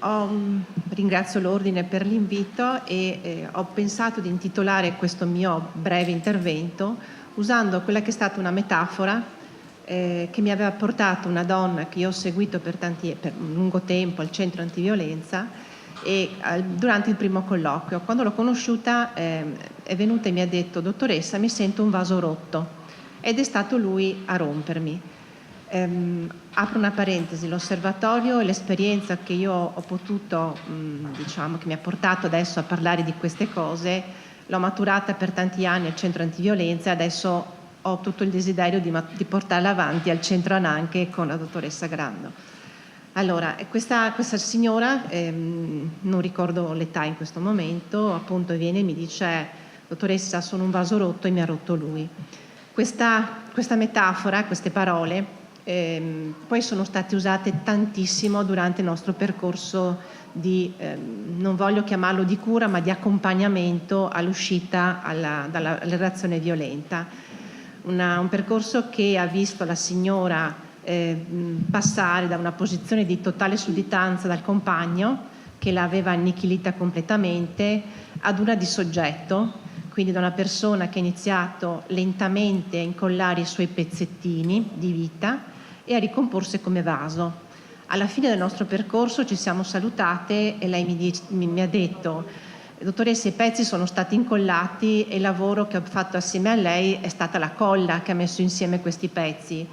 Ringrazio l'Ordine per l'invito e ho pensato di intitolare questo mio breve intervento usando quella che è stata una metafora che mi aveva portato una donna che io ho seguito per un lungo tempo al centro antiviolenza e durante il primo colloquio. Quando l'ho conosciuta è venuta e mi ha detto: dottoressa, mi sento un vaso rotto, ed è stato lui a rompermi. Apro una parentesi: l'osservatorio e l'esperienza che io ho potuto, diciamo, che mi ha portato adesso a parlare di queste cose, l'ho maturata per tanti anni al centro antiviolenza e adesso ho tutto il desiderio di portarla avanti al centro Ananche con la dottoressa Grando. Allora, questa signora, non ricordo l'età in questo momento, appunto viene e mi dice: dottoressa, sono un vaso rotto e mi ha rotto lui. Questa metafora, queste parole, poi sono state usate tantissimo durante il nostro percorso di, non voglio chiamarlo di cura, ma di accompagnamento all'uscita dalla relazione violenta. Un percorso che ha visto la signora passare da una posizione di totale sudditanza dal compagno, che l'aveva annichilita completamente, ad una di soggetto, quindi da una persona che ha iniziato lentamente a incollare i suoi pezzettini di vita e a ricomporsi come vaso. Alla fine del nostro percorso ci siamo salutate e lei mi ha detto: dottoressa, i pezzi sono stati incollati e il lavoro che ho fatto assieme a lei è stata la colla che ha messo insieme questi pezzi.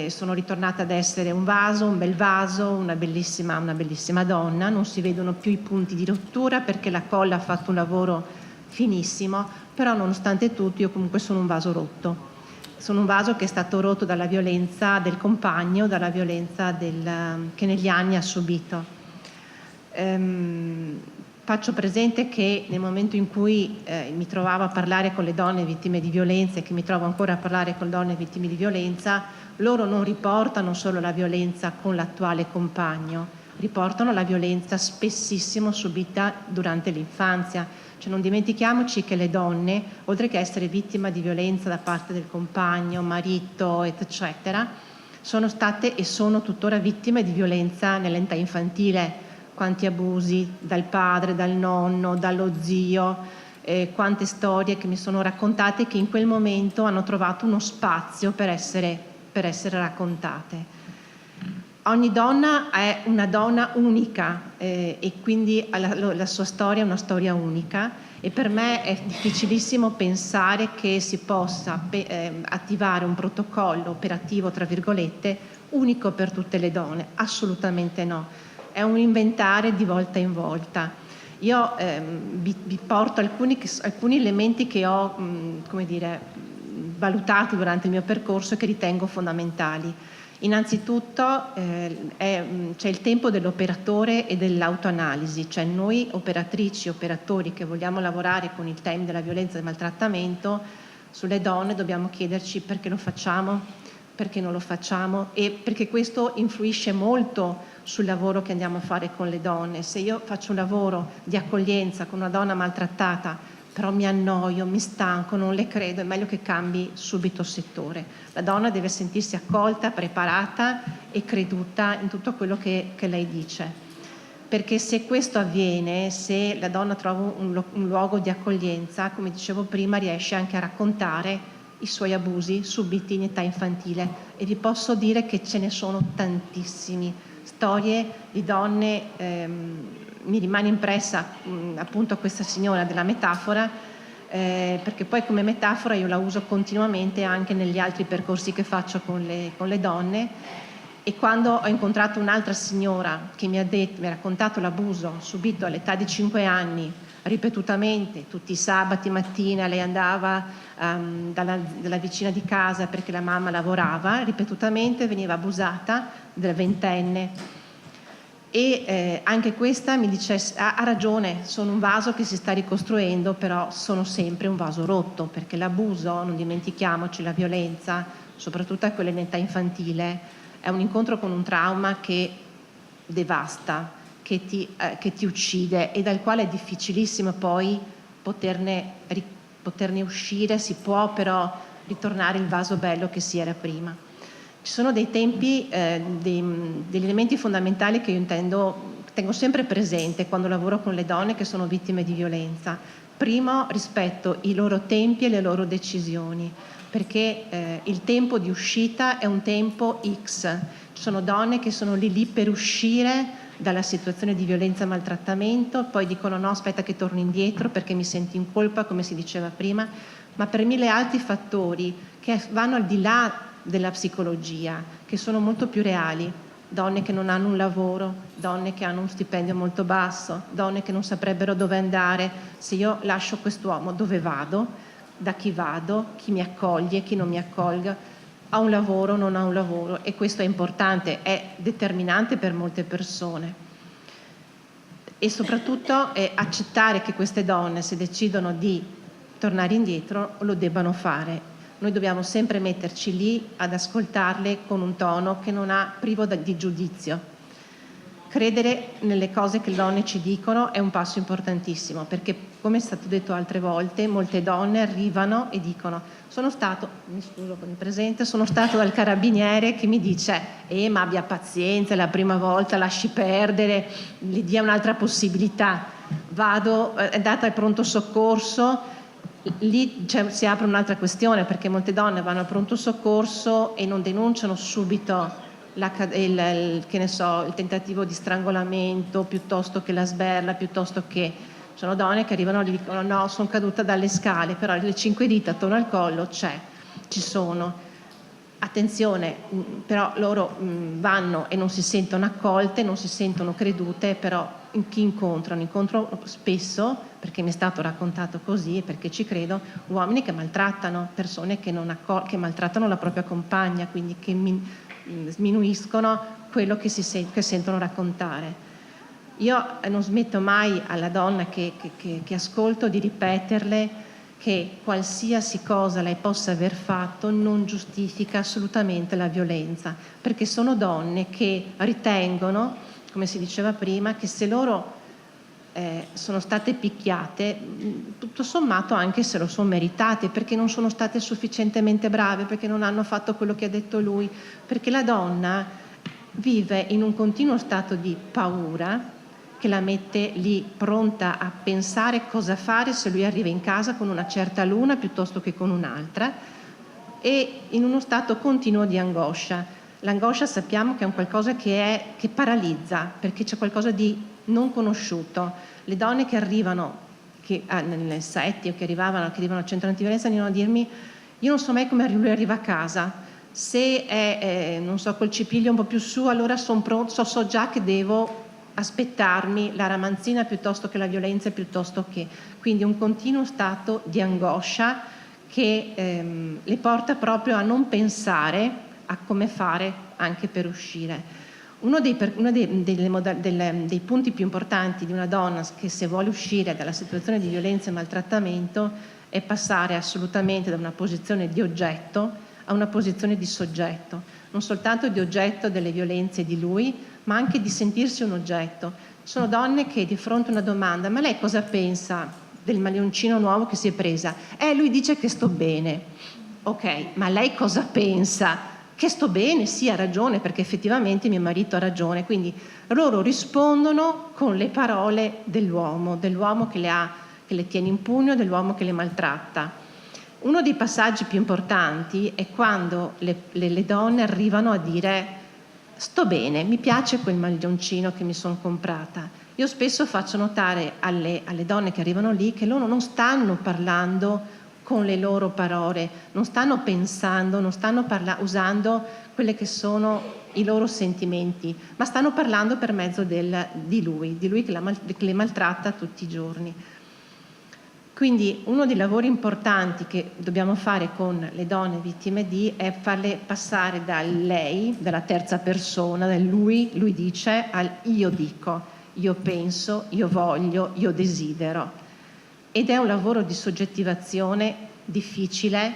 Sono ritornata ad essere un vaso, un bel vaso, una bellissima donna. Non si vedono più i punti di rottura perché la colla ha fatto un lavoro finissimo, però nonostante tutto io comunque sono un vaso rotto. Sono un vaso che è stato rotto dalla violenza del compagno, dalla violenza che negli anni ha subito. Faccio presente che nel momento in cui mi trovavo a parlare con le donne vittime di violenza e che mi trovo ancora a parlare con donne vittime di violenza, loro non riportano solo la violenza con l'attuale compagno, riportano la violenza spessissimo subita durante l'infanzia. Cioè, non dimentichiamoci che le donne, oltre che essere vittime di violenza da parte del compagno, marito, eccetera, sono state e sono tuttora vittime di violenza nell'età infantile. Quanti abusi dal padre, dal nonno, dallo zio, quante storie che mi sono raccontate che in quel momento hanno trovato uno spazio per essere raccontate. Ogni donna è una donna unica e quindi la sua storia è una storia unica, e per me è difficilissimo pensare che si possa attivare un protocollo operativo, tra virgolette, unico per tutte le donne. Assolutamente no. È un inventare di volta in volta. Io vi porto alcuni elementi che ho valutato durante il mio percorso e che ritengo fondamentali. Innanzitutto c'è il tempo dell'operatore e dell'autoanalisi, cioè noi operatrici, operatori che vogliamo lavorare con il tema della violenza e del maltrattamento sulle donne dobbiamo chiederci perché lo facciamo, perché non lo facciamo, e perché questo influisce molto sul lavoro che andiamo a fare con le donne. Se io faccio un lavoro di accoglienza con una donna maltrattata, però mi annoio, mi stanco, non le credo, è meglio che cambi subito settore. La donna deve sentirsi accolta, preparata e creduta in tutto quello che lei dice. Perché se questo avviene, se la donna trova un luogo di accoglienza, come dicevo prima, riesce anche a raccontare i suoi abusi subiti in età infantile. E vi posso dire che ce ne sono tantissimi. Storie di donne, mi rimane impressa appunto questa signora della metafora, perché poi come metafora io la uso continuamente anche negli altri percorsi che faccio con le donne. E quando ho incontrato un'altra signora che mi ha raccontato l'abuso subito all'età di 5 anni, ripetutamente, tutti i sabati mattina lei andava dalla vicina di casa perché la mamma lavorava, ripetutamente veniva abusata dal ventenne. E anche questa mi dice: ha ragione, sono un vaso che si sta ricostruendo, però sono sempre un vaso rotto, perché l'abuso, non dimentichiamoci, la violenza, soprattutto a quella in età infantile, è un incontro con un trauma che devasta, che ti uccide e dal quale è difficilissimo poi poterne uscire. Si può però ritornare il vaso bello che si era prima. Ci sono dei tempi, degli elementi fondamentali che io intendo tengo sempre presente quando lavoro con le donne che sono vittime di violenza. Primo, rispetto i loro tempi e le loro decisioni, perché il tempo di uscita è un tempo X. Ci sono donne che sono lì per uscire dalla situazione di violenza e maltrattamento, poi dicono no, aspetta che torno indietro perché mi sento in colpa, come si diceva prima, ma per mille altri fattori che vanno al di là della psicologia, che sono molto più reali. Donne che non hanno un lavoro, donne che hanno un stipendio molto basso, donne che non saprebbero dove andare. Se io lascio quest'uomo, dove vado? Da chi vado? Chi mi accoglie? Chi non mi accolga? Ha un lavoro? Non ha un lavoro? E questo è importante, è determinante per molte persone. E soprattutto è accettare che queste donne, se decidono di tornare indietro, lo debbano fare. Noi dobbiamo sempre metterci lì ad ascoltarle con un tono che non ha privo di giudizio. Credere nelle cose che le donne ci dicono è un passo importantissimo, perché come è stato detto altre volte, molte donne arrivano e dicono sono stato dal carabiniere che mi dice ma abbia pazienza, è la prima volta, lasci perdere, gli dia un'altra possibilità. È andata al pronto soccorso. Lì si apre un'altra questione, perché molte donne vanno al pronto soccorso e non denunciano subito il tentativo di strangolamento, piuttosto che la sberla, piuttosto che sono donne che arrivano e gli dicono no, sono caduta dalle scale, però le 5 dita attorno al collo ci sono. Attenzione, però loro vanno e non si sentono accolte, non si sentono credute, però chi incontrano spesso, perché mi è stato raccontato così, perché ci credo, uomini che maltrattano, persone che maltrattano la propria compagna, quindi che sminuiscono quello che sentono raccontare. Io non smetto mai alla donna che ascolto di ripeterle che qualsiasi cosa lei possa aver fatto non giustifica assolutamente la violenza, perché sono donne che ritengono, come si diceva prima, che se loro sono state picchiate, tutto sommato anche se lo sono meritate, perché non sono state sufficientemente brave, perché non hanno fatto quello che ha detto lui, perché la donna vive in un continuo stato di paura che la mette lì pronta a pensare cosa fare se lui arriva in casa con una certa luna piuttosto che con un'altra, e in uno stato continuo di angoscia. L'angoscia sappiamo che è un qualcosa che paralizza, perché c'è qualcosa di non conosciuto. Le donne che arrivano nel SETI o che arrivano al centro antiviolenza venivano a dirmi io non so mai come lui arriva a casa, se è non so, col cipiglio un po' più su, allora sono pronto, so già che devo aspettarmi la ramanzina piuttosto che la violenza, piuttosto che, quindi un continuo stato di angoscia che le porta proprio a non pensare a come fare anche per uscire. Uno dei punti più importanti di una donna che se vuole uscire dalla situazione di violenza e maltrattamento è passare assolutamente da una posizione di oggetto a una posizione di soggetto, non soltanto di oggetto delle violenze di lui, ma anche di sentirsi un oggetto. Ci sono donne che di fronte a una domanda, ma lei cosa pensa del maglioncino nuovo che si è presa? Lui dice che sto bene. Ok, ma lei cosa pensa? Che sto bene, sì, ha ragione, perché effettivamente mio marito ha ragione. Quindi loro rispondono con le parole dell'uomo che le tiene in pugno, dell'uomo che le maltratta. Uno dei passaggi più importanti è quando le donne arrivano a dire sto bene, mi piace quel maglioncino che mi sono comprata. Io spesso faccio notare alle donne che arrivano lì che loro non stanno parlando con le loro parole, non stanno pensando, non stanno usando quelle che sono i loro sentimenti, ma stanno parlando per mezzo di lui che le maltratta tutti i giorni. Quindi uno dei lavori importanti che dobbiamo fare con le donne vittime è farle passare dal lei, dalla terza persona, dal lui dice, al io dico, io penso, io voglio, io desidero. Ed è un lavoro di soggettivazione difficile,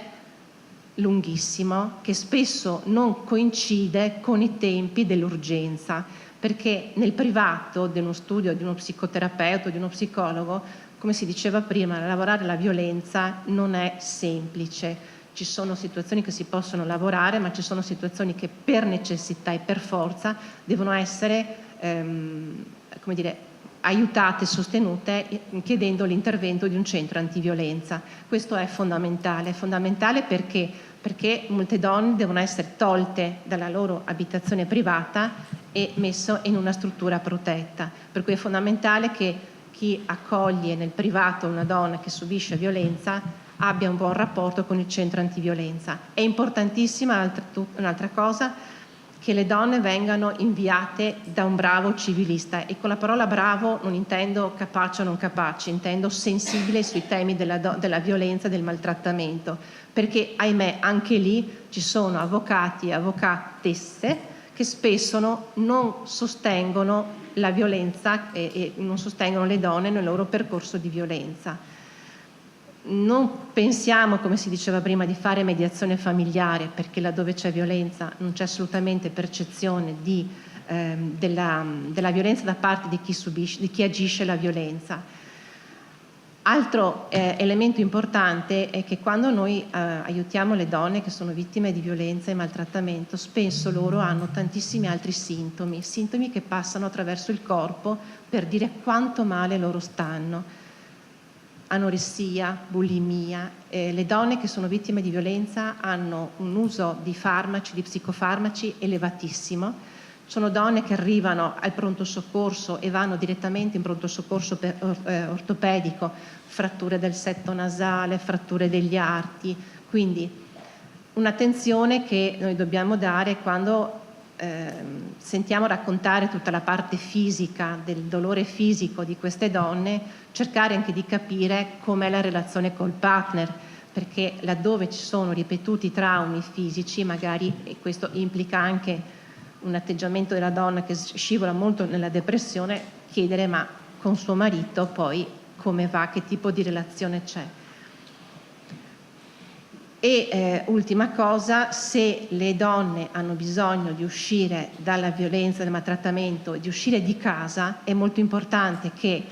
lunghissimo, che spesso non coincide con i tempi dell'urgenza, perché nel privato di uno studio di uno psicoterapeuta o di uno psicologo, come si diceva prima, lavorare la violenza non è semplice. Ci sono situazioni che si possono lavorare, ma ci sono situazioni che per necessità e per forza devono essere come dire, aiutate e sostenute chiedendo l'intervento di un centro antiviolenza. Questo è fondamentale perché molte donne devono essere tolte dalla loro abitazione privata e messe in una struttura protetta, per cui è fondamentale che chi accoglie nel privato una donna che subisce violenza abbia un buon rapporto con il centro antiviolenza. È importantissima un'altra cosa, che le donne vengano inviate da un bravo civilista, e con la parola bravo non intendo capace o non capace, intendo sensibile sui temi della violenza e del maltrattamento, perché ahimè anche lì ci sono avvocati e avvocatesse che spesso non sostengono la violenza e non sostengono le donne nel loro percorso di violenza. Non pensiamo, come si diceva prima, di fare mediazione familiare, perché laddove c'è violenza non c'è assolutamente percezione della violenza da parte di chi agisce la violenza. Altro elemento importante è che quando noi aiutiamo le donne che sono vittime di violenza e maltrattamento, spesso loro hanno tantissimi altri sintomi che passano attraverso il corpo per dire quanto male loro stanno. Anoressia, bulimia. Le donne che sono vittime di violenza hanno un uso di farmaci, di psicofarmaci elevatissimo. Sono donne che arrivano al pronto soccorso e vanno direttamente in pronto soccorso ortopedico, fratture del setto nasale, fratture degli arti. Quindi un'attenzione che noi dobbiamo dare quando sentiamo raccontare tutta la parte fisica, del dolore fisico di queste donne, cercare anche di capire com'è la relazione col partner, perché laddove ci sono ripetuti traumi fisici, magari, e questo implica anche un atteggiamento della donna che scivola molto nella depressione, chiedere ma con suo marito poi come va, che tipo di relazione c'è. E ultima cosa, se le donne hanno bisogno di uscire dalla violenza, dal maltrattamento e di uscire di casa, è molto importante che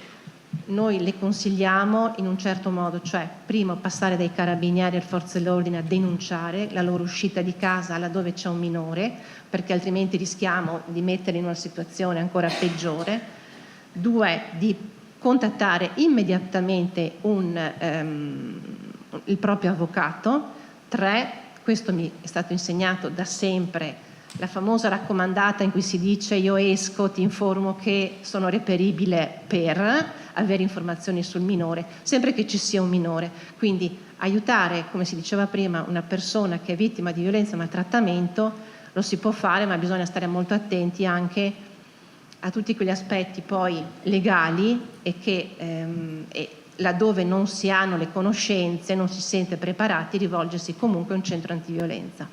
noi le consigliamo in un certo modo, cioè primo passare dai carabinieri alle forze dell'ordine a denunciare la loro uscita di casa laddove c'è un minore, perché altrimenti rischiamo di metterli in una situazione ancora peggiore. 2, di contattare immediatamente il proprio avvocato. 3, questo mi è stato insegnato da sempre, la famosa raccomandata in cui si dice io esco, ti informo che sono reperibile per avere informazioni sul minore, sempre che ci sia un minore. Quindi aiutare, come si diceva prima, una persona che è vittima di violenza e maltrattamento lo si può fare, ma bisogna stare molto attenti anche a tutti quegli aspetti poi legali e che laddove non si hanno le conoscenze, non si sente preparati, rivolgersi comunque a un centro antiviolenza.